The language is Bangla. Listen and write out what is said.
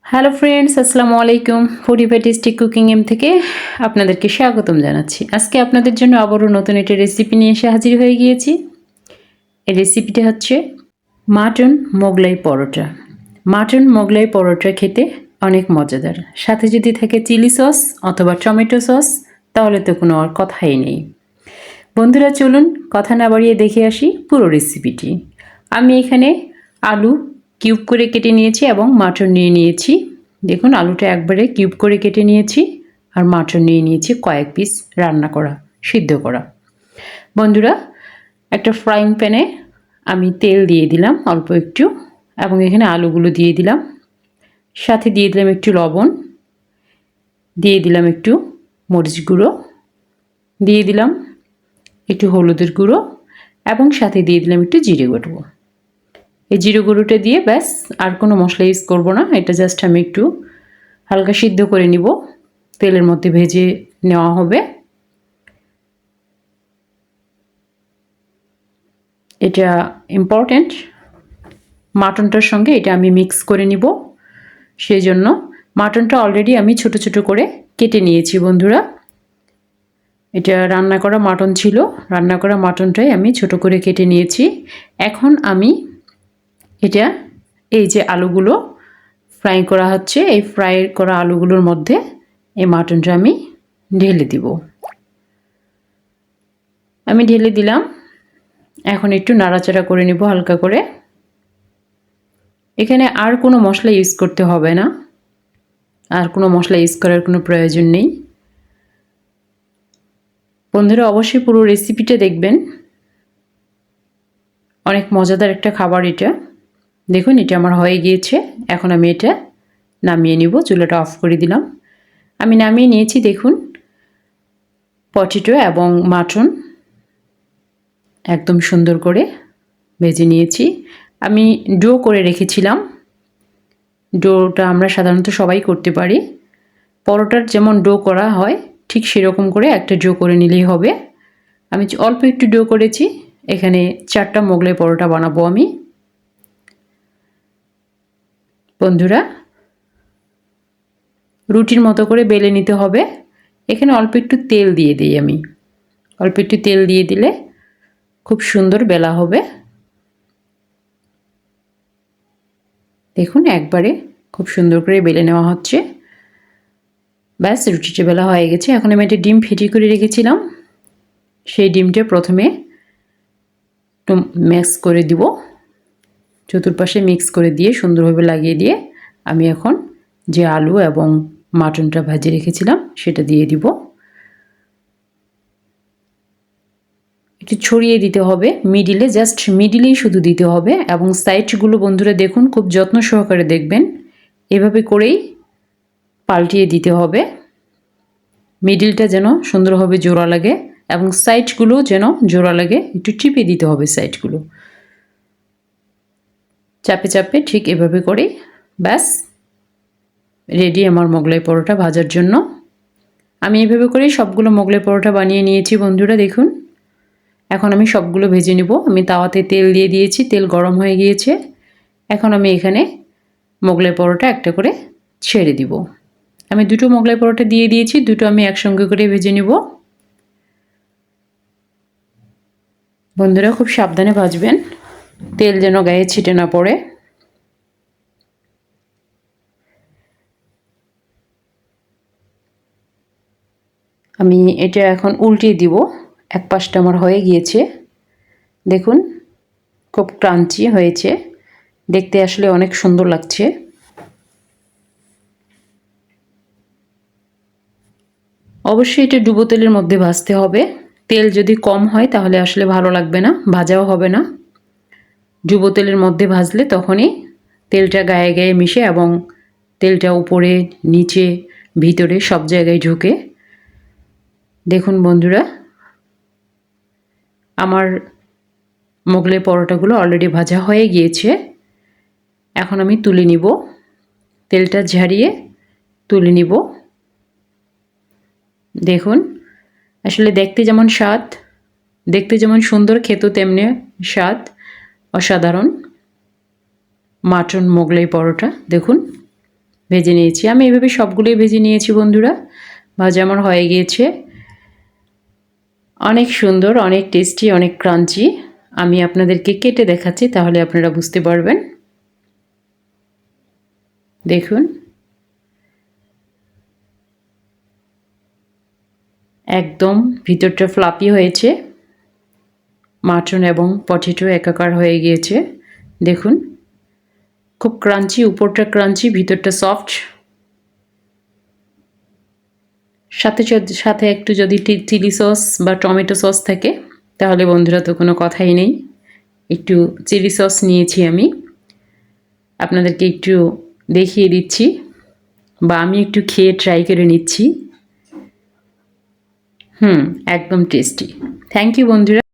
হ্যালো ফ্রেন্ডস, আসসালামু আলাইকুম। ফুডি টেস্টি কুকিং এম থেকে আপনাদেরকে স্বাগতম জানাচ্ছি। আজকে আপনাদের জন্য আবারও নতুন একটা রেসিপি নিয়ে এসে হাজির হয়ে গিয়েছি। এই রেসিপিটা হচ্ছে মাটন মোগলাই পরোটা। মাটন মোগলাই পরোটা খেতে অনেক মজাদার, সাথে যদি থাকে চিলি সস অথবা টমেটো সস তাহলে তো কোনো আর কথাই নেই। বন্ধুরা চলুন কথা না বাড়িয়ে দেখে আসি পুরো রেসিপিটি। আমি এখানে আলু কিউব করে কেটে নিয়েছি এবং মাটন নিয়ে নিয়েছি। দেখুন আলুটা একবারে কিউব করে কেটে নিয়েছি আর মাটন নিয়ে নিয়েছি কয়েক পিস রান্না করা, সিদ্ধ করা। বন্ধুরা, একটা ফ্রাইং প্যানে আমি তেল দিয়ে দিলাম অল্প একটু এবং এখানে আলুগুলো দিয়ে দিলাম। সাথে দিয়ে দিলাম একটু লবণ, দিয়ে দিলাম একটু মরিচ গুঁড়ো, দিয়ে দিলাম একটু হলুদের গুঁড়ো এবং সাথে দিয়ে দিলাম একটু জিরে গুঁড়ো। এই জিরে গুঁড়োটা দিয়ে ব্যাস আর কোনো মশলা ইউজ করব না। এটা জাস্ট আমি একটু হালকা সিদ্ধ করে নিব, তেলের মধ্যে ভেজে নেওয়া হবে। এটা ইম্পর্ট্যান্ট, মাটনটার সঙ্গে এটা আমি মিক্স করে নিব। সেই জন্য মাটনটা অলরেডি আমি ছোট ছোট করে কেটে নিয়েছি বন্ধুরা। এটা রান্না করা মাটন ছিল, রান্না করা মাটনটাই আমি ছোট করে কেটে নিয়েছি। এখন আমি এটা এই যে আলুগুলো ফ্রাই করা হচ্ছে, এই ফ্রাই করা আলুগুলোর মধ্যে এই মাটনটা আমি ঢেলে দিব। আমি ঢেলে দিলাম। এখন একটু নাড়াচাড়া করে নেব হালকা করে। এখানে আর কোনো মশলা ইউজ করতে হবে না, আর কোনো মশলা ইউজ করার কোনো প্রয়োজন নেই। বন্ধুরা অবশ্যই পুরো রেসিপিটা দেখবেন, অনেক মজাদার একটা খাবার এটা। দেখুন এটা আমার হয়ে গিয়েছে। এখন আমি এটা নামিয়ে নিব, চুলাটা অফ করে দিলাম। আমি নামিয়ে নিয়েছি। দেখুন পটেটো এবং মাটন একদম সুন্দর করে ভেজে নিয়েছি। আমি ডো করে রেখেছিলাম। ডোটা আমরা সাধারণত সবাই করতে পারি। পরোটার যেমন ডো করা হয় ঠিক সেরকম করে একটা ডো করে নিলেই হবে। আমি অল্প একটু ডো করেছি। এখানে 4টা মোগলাই পরোটা বানাবো আমি। বন্ধুরা রুটির মতো করে বেলে নিতে হবে। এখানে অল্প একটু তেল দিয়ে দিই আমি। অল্প একটু তেল দিয়ে দিলে খুব সুন্দর বেলা হবে। দেখুন একবারে খুব সুন্দর করে বেলে নেওয়া হচ্ছে। ব্যাস রুটিটা বেলা হয়ে গেছে। এখন আমি একটা ডিম ফেটি করে রেখেছিলাম, সেই ডিমটা প্রথমে একটু মিক্স করে দিব। চতুর্পাশে মিক্স করে দিয়ে সুন্দরভাবে লাগিয়ে দিয়ে আমি এখন যে আলু এবং মাটনটা ভেজে রেখেছিলাম সেটা দিয়ে দিব। একটু ছড়িয়ে দিতে হবে মিডিলে, জাস্ট মিডিলেই শুধু দিতে হবে। এবং সাইডগুলো বন্ধুরা দেখুন খুব যত্ন সহকারে দেখবেন, এভাবে করেই পাল্টিয়ে দিতে হবে। মিডিলটা যেন সুন্দরভাবে জোড়া লাগে এবং সাইডগুলো যেন জোড়া লাগে, একটু টিপে দিতে হবে সাইডগুলো, চাপে চাপে ঠিক এভাবে করে। ব্যাস রেডি আমার মোগলাই পরোটা ভাজার জন্য। আমি এভাবে করেই সবগুলো মোগলাই পরোটা বানিয়ে নিয়েছি বন্ধুরা। দেখুন এখন আমি সবগুলো ভেজে নেব। আমি তাওয়াতে তেল দিয়ে দিয়েছি, তেল গরম হয়ে গিয়েছে। এখন আমি এখানে মোগলাই পরোটা একটা করে ছেড়ে দিব। আমি দুটো মোগলাই পরোটা দিয়ে দিয়েছি, দুটো আমি একসঙ্গে করে ভেজে নেব। বন্ধুরা খুব সাবধানে ভাজবেন, তেল যেন গায়ে ছিটে না পড়ে। আমি এটা এখন উল্টিয়ে দিব। এক পাশটা আমার হয়ে গিয়েছে। দেখুন খুব ক্রাঞ্চি হয়েছে, দেখতে আসলে অনেক সুন্দর লাগছে। অবশ্যই এটা ডুবো তেলের মধ্যে ভাজতে হবে। তেল যদি কম হয় তাহলে আসলে ভালো লাগবে না, ভাজাও হবে না। ডুবো তেলের মধ্যে ভাজলে তখনই তেলটা গায়ে গায়ে মিশে এবং তেলটা উপরে নিচে ভিতরে সব জায়গায় ঢুকে। দেখুন বন্ধুরা আমার মোগলাই পরোটাগুলো অলরেডি ভাজা হয়ে গিয়েছে। এখন আমি তুলে নিব, তেলটা ঝারিয়ে তুলে নিব। দেখুন আসলে দেখতে যেমন স্বাদ, দেখতে যেমন সুন্দর, খেতেও তেমনি স্বাদ, অসাধারণ মাটন মোগলাই পরোটা। দেখুন ভেজে নিয়েছি। আমি এভাবে সবগুলোই ভেজে নিয়েছি বন্ধুরা। ভাজা আমার হয়ে গিয়েছে। অনেক সুন্দর, অনেক টেস্টি, অনেক ক্রাঞ্চি। আমি আপনাদেরকে কেটে দেখাচ্ছি, তাহলে আপনারা বুঝতে পারবেন। দেখুন, একদম ভিতরটা ফ্লাপি হয়েছে। মাটন এবং পটেটো একাকার হয়ে গিয়েছে। দেখুন, খুব ক্রাঞ্চি, উপরটা ক্রাঞ্চি, ভিতরটা সফট। সাথে একটু যদি চিলি সস বা টমেটো সস থাকে, তাহলে বন্ধুরা তো কোনো কথাই নেই। একটু চিলি সস নিয়েছি আমি, আপনাদেরকে একটু দেখিয়ে দিচ্ছি, বা আমি একটু খেয়ে ট্রাই করে নিচ্ছি। একদম টেস্টি। থ্যাংক ইউ বন্ধুরা।